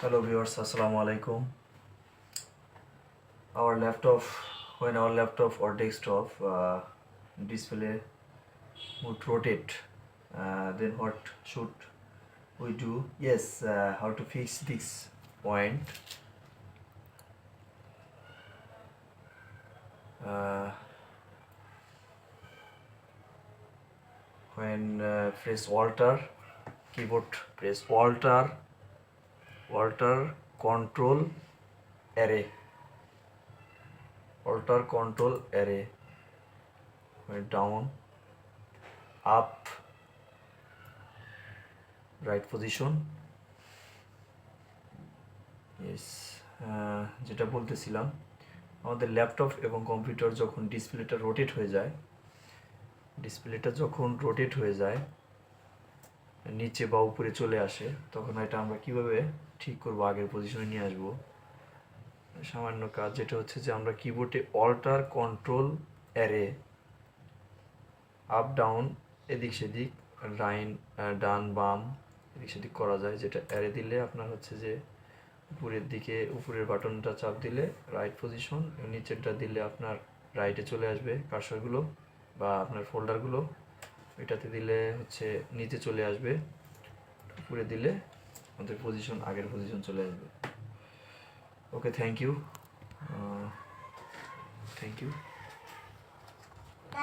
Hello viewers, Assalamu alaikum. Our laptop, when our laptop or desktop display would rotate, then what should we do? Yes, how to fix this point? Uh, when press Alter, keyboard press Alter, Control Array, Alter Control Array. When down, up, right position. Yes, যেটা বলতেছিলাম, আমাদের laptop এবং computer যখন ডিসপ্লেটা rotate হয়ে যায় নিচে বা উপরে চলে আসে, তখন এটা আমরা কিভাবে ঠিক করব, আগের পজিশনে নিয়ে আসব। সামান্য কাজ, যেটা হচ্ছে যে আমরা কিবোর্ডে alt control arrow, up down, এদিক সেদিক, ডান বাম, এদিক সেদিক করা যায়। যেটা অ্যারে দিলে আপনার হচ্ছে যে উপরের বাটনটা চাপ দিলে রাইট পজিশন, নিচেরটা দিলে আপনার রাইটে চলে আসবে কার্সরগুলো বা আপনার ফোল্ডারগুলো, এটাতে দিলে হচ্ছে নিচে চলে আসবে, উপরে দিলে আমাদের আগের পজিশন চলে আসবে। ওকে, থ্যাংক ইউ।